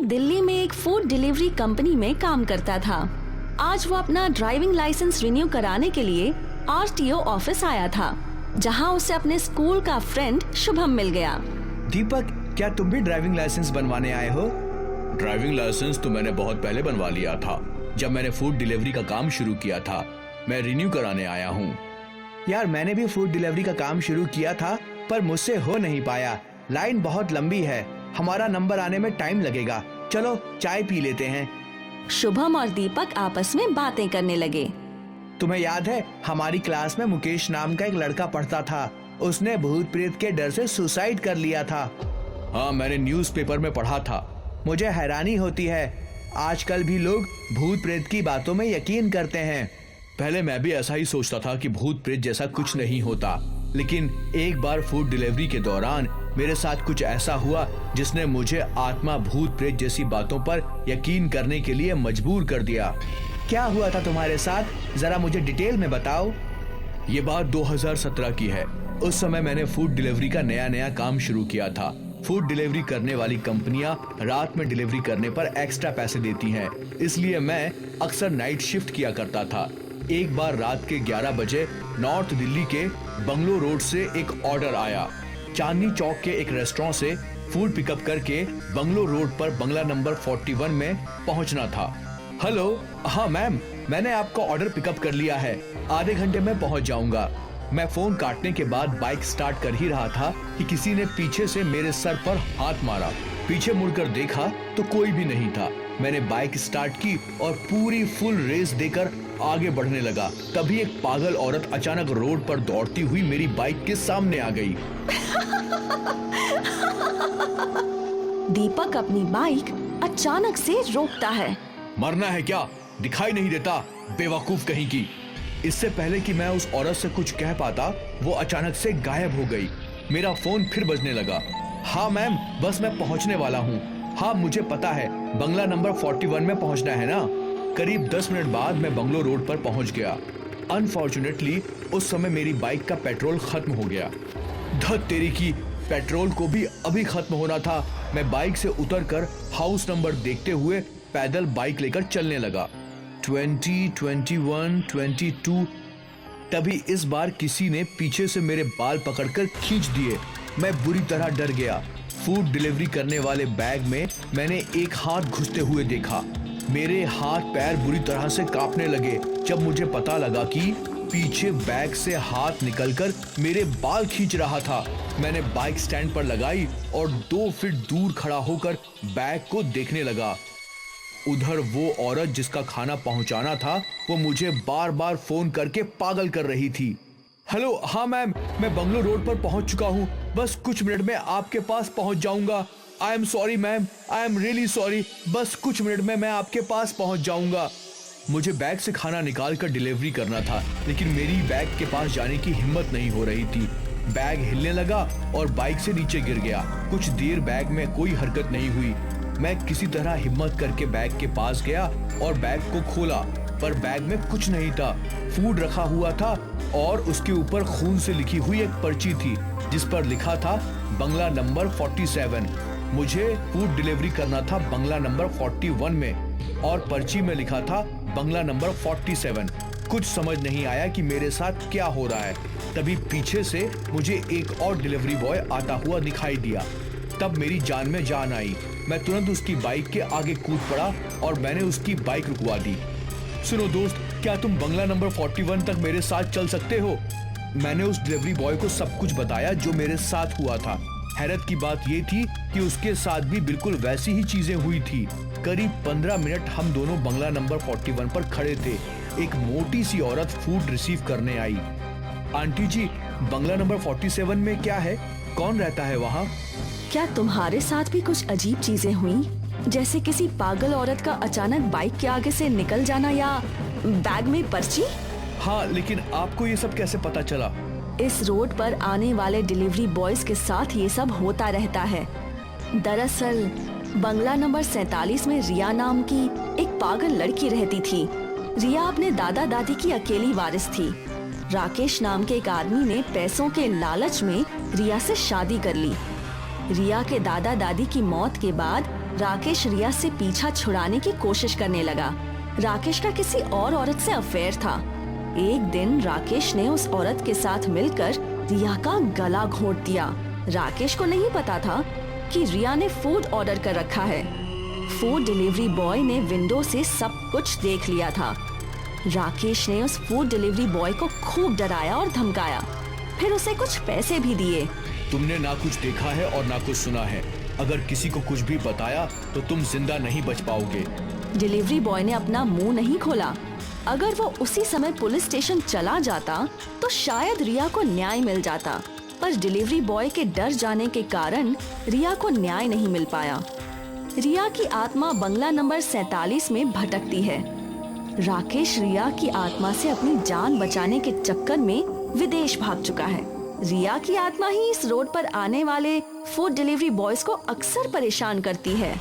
दिल्ली में एक food delivery company में काम करता था। आज वो अपना ड्राइविंग लाइसेंस रिन्यू कराने के लिए आरटीओ ऑफिस आया था, जहां उसे अपने स्कूल का फ्रेंड शुभम मिल गया। दीपक, क्या तुम भी ड्राइविंग लाइसेंस बनवाने आए हो? ड्राइविंग लाइसेंस तो मैंने बहुत पहले बनवा लिया था, जब मैंने फूड डिलीवरी का काम शुरू किया था। मैं रिन्यू कराने आया हूँ। यार, मैंने भी फूड डिलीवरी का काम शुरू किया था, पर मुझसे हो नहीं पाया। लाइन बहुत लंबी है, हमारा नंबर आने में टाइम लगेगा। चलो चाय पी लेते हैं। शुभम और दीपक आपस में बातें करने लगे। तुम्हें याद है, हमारी क्लास में मुकेश नाम का एक लड़का पढ़ता था। उसने भूत प्रेत के डर से सुसाइड कर लिया था। हाँ, मैंने न्यूज़पेपर में पढ़ा था। मुझे हैरानी होती है, आजकल भी लोग भूत प्रेत की बातों में यकीन करते हैं। पहले मैं भी ऐसा ही सोचता था कि भूत प्रेत जैसा कुछ नहीं होता, लेकिन एक बार फूड डिलीवरी के दौरान मेरे साथ कुछ ऐसा हुआ जिसने मुझे आत्मा भूत प्रेत जैसी बातों पर यकीन करने के लिए मजबूर कर दिया। क्या हुआ था तुम्हारे साथ, जरा मुझे डिटेल में बताओ। ये बात 2017 की है। उस समय मैंने फूड डिलीवरी का नया काम शुरू किया था। फूड डिलीवरी करने वाली कंपनियां रात में डिलीवरी करने पर एक्स्ट्रा पैसे देती हैं, इसलिए मैं अक्सर नाइट शिफ्ट किया करता था। एक बार रात के 11 बजे नॉर्थ दिल्ली के बंगलो रोड से एक ऑर्डर आया। चांदनी चौक के एक रेस्टोरेंट से फूड पिकअप करके बंगलो रोड पर बंगला नंबर 41 में पहुंचना था। हेलो, हाँ मैम, मैंने आपका ऑर्डर पिकअप कर लिया है। आधे घंटे में पहुंच जाऊंगा। मैं फोन काटने के बाद बाइक स्टार्ट कर ही रहा था कि किसी ने पीछे से मेरे सर पर हाथ मारा। पीछे मुड़कर देखा तो कोई भी नहीं था। मैंने बाइक स्टार्ट की और पूरी फुल रेस देकर आगे बढ़ने लगा। तभी एक पागल औरत अचानक रोड पर दौड़ती हुई मेरी बाइक के सामने आ गई। दीपक अपनी बाइक अचानक से रोकता है। मरना है क्या? दिखाई नहीं देता, बेवकूफ कहीं की। इससे पहले कि मैं उस औरत से कुछ कह पाता, वो अचानक से गायब हो गई। मेरा फोन फिर बजने लगा। हाँ मैम, बस मैं पहुंचने वाला हूँ। हाँ, मुझे पता है, बंगला नंबर 41 में पहुंचना है ना। करीब 10 मिनट बाद मैं बंगलो रोड पर पहुंच गया। अनफॉर्चुनेटली उस समय मेरी बाइक का पेट्रोल खत्म हो गया। धत तेरी की, पेट्रोल को भी अभी खत्म होना था। मैं बाइक से उतरकर हाउस नंबर देखते हुए पैदल बाइक लेकर चलने लगा। 20, 21, 22। तभी इस बार किसी ने पीछे से मेरे बाल पकड़कर खींच दिए। मैं बुरी तरह डर गया। फूड डिलीवरी करने वाले बैग में मैंने एक हाथ घुसते हुए देखा। मेरे हाथ पैर बुरी तरह से कांपने लगे जब मुझे पता लगा कि पीछे बैग से हाथ निकलकर मेरे बाल खींच रहा था। मैंने बाइक स्टैंड पर लगाई और 2 फीट दूर खड़ा होकर बैग को देखने लगा। उधर वो औरत जिसका खाना पहुंचाना था, वो मुझे बार बार फोन करके पागल कर रही थी। हेलो, हाँ मैम, मैं बंगलो रोड पर पहुंच चुका हूँ। बस कुछ मिनट में आपके पास पहुंच जाऊंगा। I am sorry ma'am, I am really sorry. बस कुछ मिनट में मैं आपके पास पहुंच जाऊंगा। मुझे बैग से खाना निकाल कर डिलीवरी करना था, लेकिन मेरी बैग के पास जाने की हिम्मत नहीं हो रही थी। बैग हिलने लगा और बाइक से नीचे गिर गया। कुछ देर बैग में कोई हरकत नहीं हुई। मैं किसी तरह हिम्मत करके बैग के पास गया और बैग को खोला, पर बैग में कुछ नहीं था। फूड रखा हुआ था और उसके ऊपर खून से लिखी हुई एक पर्ची थी, जिस पर लिखा था बंगला नंबर 47। मुझे फूड डिलीवरी करना था बंगला नंबर 41 में और पर्ची में लिखा था बंगला नंबर 47। कुछ समझ नहीं आया कि मेरे साथ क्या हो रहा है। तभी पीछे से मुझे एक और डिलीवरी बॉय आता हुआ दिखाई दिया। तब मेरी जान में जान आई। मैं तुरंत उसकी बाइक के आगे कूद पड़ा और मैंने उसकी बाइक रुकवा दी। सुनो दोस्त, क्या तुम बंगला नंबर 41 तक मेरे साथ चल सकते हो? मैंने उस डिलीवरी बॉय को सब कुछ बताया जो मेरे साथ हुआ था। हैरत की बात ये थी कि उसके साथ भी बिल्कुल वैसी ही चीजें हुई थी। करीब 15 मिनट हम दोनों बंगला नंबर 41 पर खड़े थे। एक मोटी सी औरत फूड रिसीव करने आई। आंटी जी, बंगला नंबर 47 में क्या है? कौन रहता है वहाँ? क्या तुम्हारे साथ भी कुछ अजीब चीजें हुई, जैसे किसी पागल औरत का अचानक बाइक के आगे से निकल जाना या बैग में पर्ची? हाँ, लेकिन आपको ये सब कैसे पता चला? इस रोड पर आने वाले डिलीवरी बॉयज के साथ ये सब होता रहता है। दरअसल बंगला नंबर 47 में रिया नाम की एक पागल लड़की रहती थी। रिया अपने दादा दादी की अकेली वारिस थी। राकेश नाम के एक आदमी ने पैसों के लालच में रिया से शादी कर ली। रिया के दादा दादी की मौत के बाद राकेश रिया से पीछा छुड़ाने की कोशिश करने लगा। राकेश का किसी और औरत से अफेयर था। एक दिन राकेश ने उस औरत के साथ मिलकर रिया का गला घोंट दिया। राकेश को नहीं पता था कि रिया ने फूड ऑर्डर कर रखा है। फूड डिलीवरी बॉय ने विंडो से सब कुछ देख लिया था। राकेश ने उस फूड डिलीवरी बॉय को खूब डराया और धमकाया, फिर उसे कुछ पैसे भी दिए। तुमने ना कुछ देखा है और ना कुछ सुना है। अगर किसी को कुछ भी बताया तो तुम जिंदा नहीं बच पाओगे। डिलीवरी बॉय ने अपना मुंह नहीं खोला। अगर वो उसी समय पुलिस स्टेशन चला जाता तो शायद रिया को न्याय मिल जाता, पर डिलीवरी बॉय के डर जाने के कारण रिया को न्याय नहीं मिल पाया। रिया की आत्मा बंगला नंबर 47 में भटकती है। राकेश रिया की आत्मा से अपनी जान बचाने के चक्कर में विदेश भाग चुका है। रिया की आत्मा ही इस रोड पर आने वाले फूड डिलीवरी बॉयज को अक्सर परेशान करती है।